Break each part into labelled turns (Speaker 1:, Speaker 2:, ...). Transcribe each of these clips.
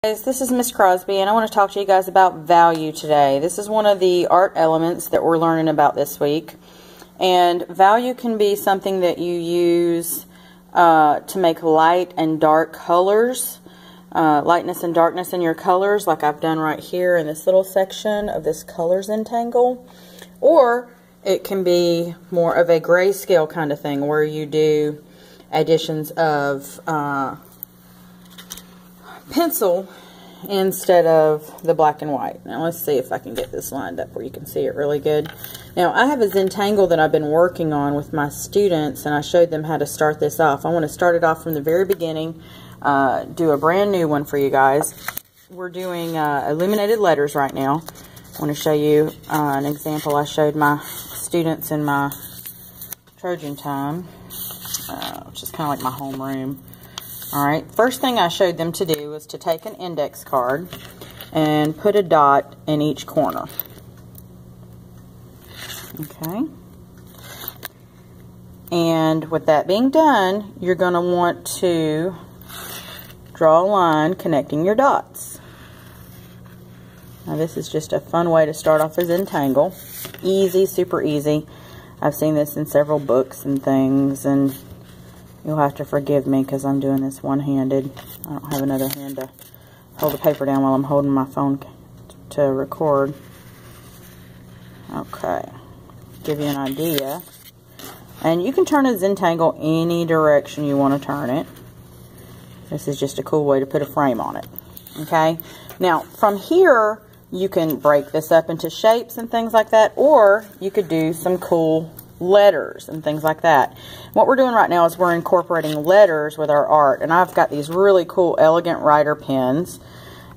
Speaker 1: This is Miss Crosby, and I want to talk to you guys about value today. This is one of the art elements that we're learning about this week. And value can be something that you use to make light and dark colors, lightness and darkness in your colors, like I've done right here in this little section of this colors entangle. Or it can be more of a grayscale kind of thing where you do additions of pencil instead of the black and white. Now let's see if I can get this lined up where you can see it really good. Now I have a Zentangle that I've been working on with my students, and I showed them how to start this off. I want to start it off from the very beginning, do a brand new one for you guys. We're doing illuminated letters right now. I want to show you an example I showed my students in my Trojan time, which is kind of like my homeroom. Alright, first thing I showed them to do was to take an index card and put a dot in each corner. Okay. And with that being done, you're going to want to draw a line connecting your dots. Now this is just a fun way to start off a Zentangle. Easy, super easy. I've seen this in several books and things, and you'll have to forgive me because I'm doing this one-handed. I don't have another hand to hold the paper down while I'm holding my phone to record. Okay. Give you an idea. And you can turn a Zentangle any direction you want to turn it. This is just a cool way to put a frame on it. Okay. Now, from here, you can break this up into shapes and things like that, or you could do some cool letters and things like that. What we're doing right now is we're incorporating letters with our art, and I've got these really cool Elegant Writer pens,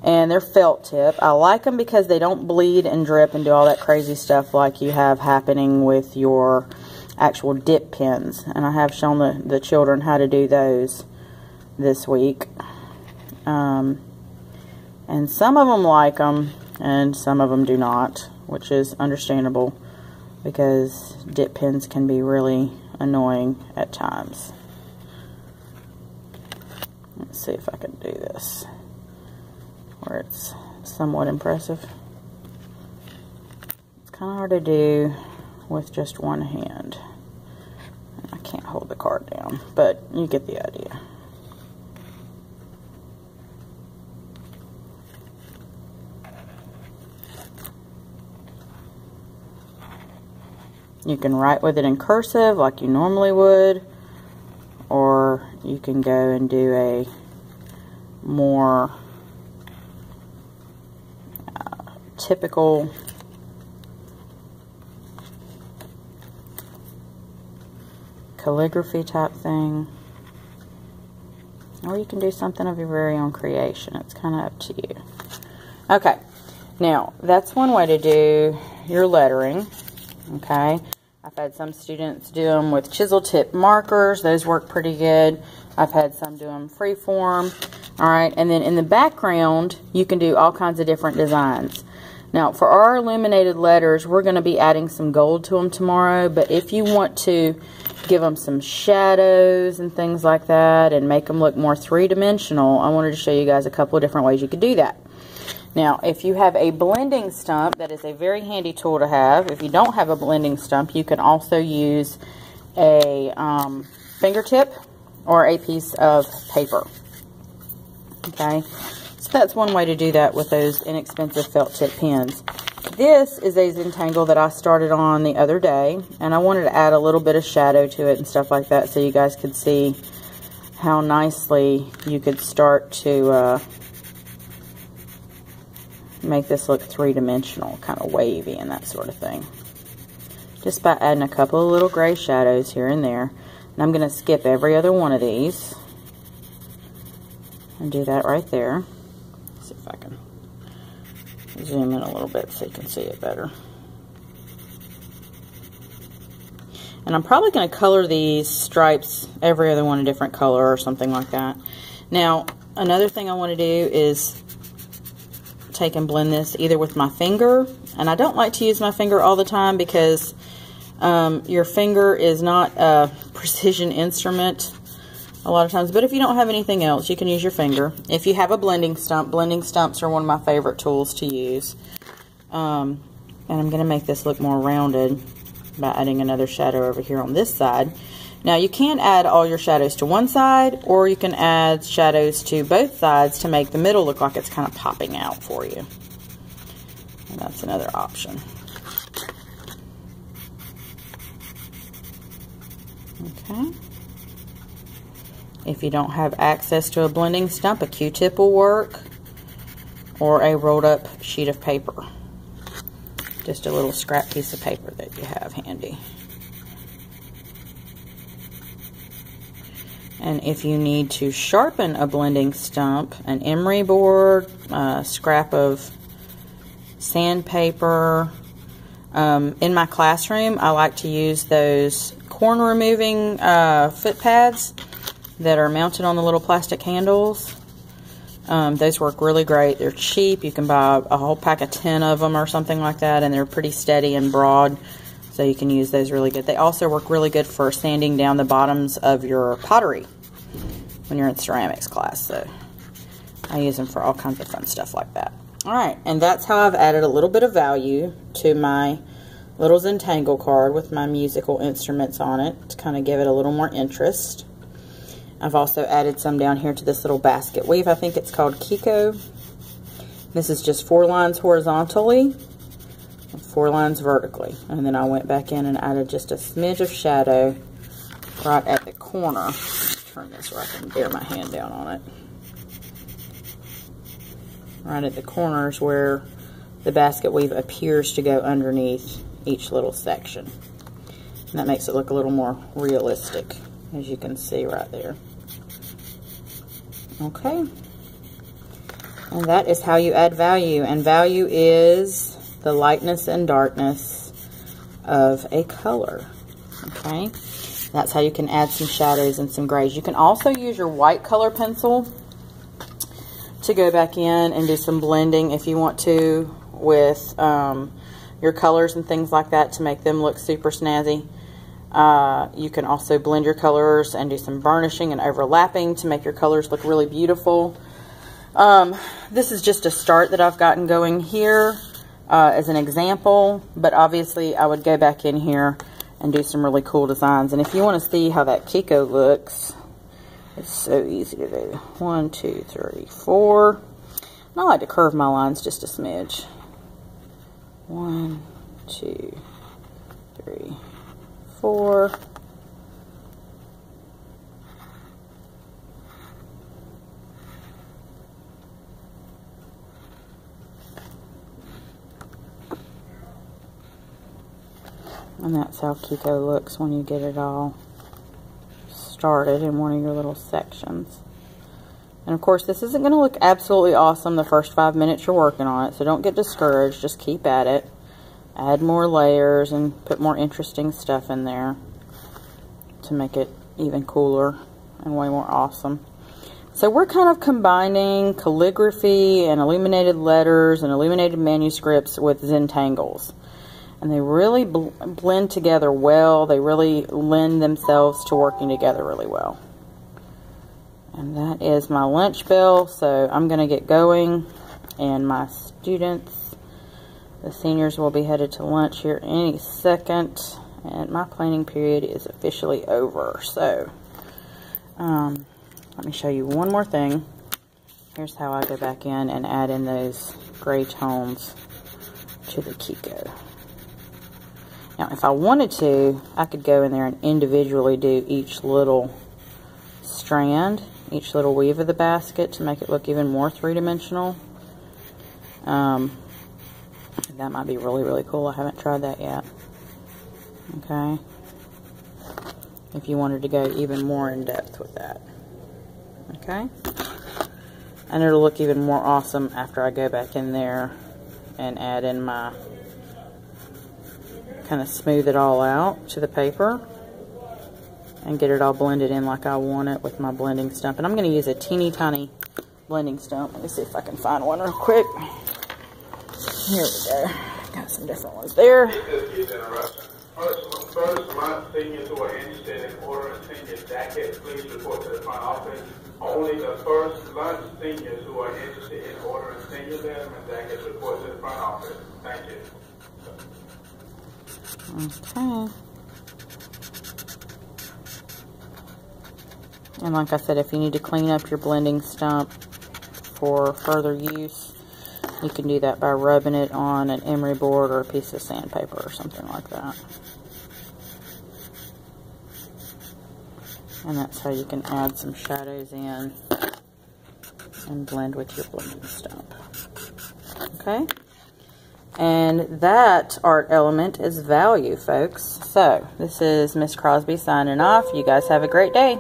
Speaker 1: and they're felt tip. I like them because they don't bleed and drip and do all that crazy stuff like you have happening with your actual dip pens, and I have shown the children how to do those this week. And some of them like them and some of them do not, which is understandable, because dip pens can be really annoying at times. Let's see if I can do this where it's somewhat impressive. It's kind of hard to do with just one hand. I can't hold the card down, but you get the idea. You can write with it in cursive like you normally would, or you can go and do a more typical calligraphy type thing, or you can do something of your very own creation. It's kind of up to you. Okay, now that's one way to do your lettering. Okay, I've had some students do them with chisel tip markers. Those work pretty good. I've had some do them freeform. Alright, and then in the background, you can do all kinds of different designs. Now, for our illuminated letters, we're going to be adding some gold to them tomorrow, but if you want to give them some shadows and things like that and make them look more three-dimensional, I wanted to show you guys a couple of different ways you could do that. Now, if you have a blending stump, that is a very handy tool to have. If you don't have a blending stump, you can also use a fingertip or a piece of paper. Okay, so that's one way to do that with those inexpensive felt tip pens. This is a Zentangle that I started on the other day, and I wanted to add a little bit of shadow to it and stuff like that so you guys could see how nicely you could start to make this look three-dimensional, kind of wavy and that sort of thing. Just by adding a couple of little gray shadows here and there. And I'm going to skip every other one of these and do that right there. Let's see if I can zoom in a little bit so you can see it better. And I'm probably going to color these stripes, every other one a different color or something like that. Now, another thing I want to do is take and blend this either with my finger, and I don't like to use my finger all the time because your finger is not a precision instrument a lot of times. But if you don't have anything else, you can use your finger. If you have a blending stumps are one of my favorite tools to use. And I'm going to make this look more rounded by adding another shadow over here on this side. Now you can add all your shadows to one side, or you can add shadows to both sides to make the middle look like it's kind of popping out for you. And that's another option. Okay. If you don't have access to a blending stump, a Q-tip will work, or a rolled up sheet of paper. Just a little scrap piece of paper that you have handy. And if you need to sharpen a blending stump, an emery board, a scrap of sandpaper. In my classroom, I like to use those corn removing foot pads that are mounted on the little plastic handles. Those work really great. They're cheap. You can buy a whole pack of 10 of them or something like that, and they're pretty steady and broad, so you can use those really good. They also work really good for sanding down the bottoms of your pottery when you're in ceramics class. So I use them for all kinds of fun stuff like that. Alright, and that's how I've added a little bit of value to my little Zentangle card with my musical instruments on it to kind of give it a little more interest. I've also added some down here to this little basket weave. I think it's called Kiko. This is just 4 lines horizontally and 4 lines vertically. And then I went back in and added just a smidge of shadow right at the corner. Turn this where I can bear my hand down on it. Right at the corners where the basket weave appears to go underneath each little section. And that makes it look a little more realistic, as you can see right there. Okay. And that is how you add value. And value is the lightness and darkness of a color. Okay. That's how you can add some shadows and some grays. You can also use your white color pencil to go back in and do some blending if you want to with your colors and things like that to make them look super snazzy. You can also blend your colors and do some burnishing and overlapping to make your colors look really beautiful. This is just a start that I've gotten going here as an example, but obviously I would go back in here and do some really cool designs. And if you want to see how that Kiko looks, it's so easy to do. 1, 2, 3, 4. And I like to curve my lines just a smidge. 1, 2, 3, 4. And that's how Kiko looks when you get it all started in one of your little sections. And of course, this isn't going to look absolutely awesome the first 5 minutes you're working on it, so don't get discouraged. Just keep at it. Add more layers and put more interesting stuff in there to make it even cooler and way more awesome. So we're kind of combining calligraphy and illuminated letters and illuminated manuscripts with Zentangles. And they really blend together well. They really lend themselves to working together really well. And that is my lunch bell. So I'm going to get going. And my students, the seniors, will be headed to lunch here any second. And my planning period is officially over. So let me show you one more thing. Here's how I go back in and add in those gray tones to the Kiko. Now, if I wanted to, I could go in there and individually do each little strand, each little weave of the basket to make it look even more three-dimensional. That might be really, really cool. I haven't tried that yet. Okay. If you wanted to go even more in depth with that. Okay. And it'll look even more awesome after I go back in there and add in my... kind of smooth it all out to the paper and get it all blended in like I want it with my blending stump. And I'm going to use a teeny tiny blending stump. Let me see if I can find one real quick. Here we go. Got some different ones there.
Speaker 2: First month seniors who are interested in ordering senior jackets, please report to the front office. Only the first lunch seniors who are interested in ordering senior denim and jackets report to the front office. Thank you.
Speaker 1: Okay. And like I said, if you need to clean up your blending stump for further use, you can do that by rubbing it on an emery board or a piece of sandpaper or something like that. And that's how you can add some shadows in and blend with your blending stump. Okay? And that art element is value, folks. So, this is Miss Crosby signing off. You guys have a great day.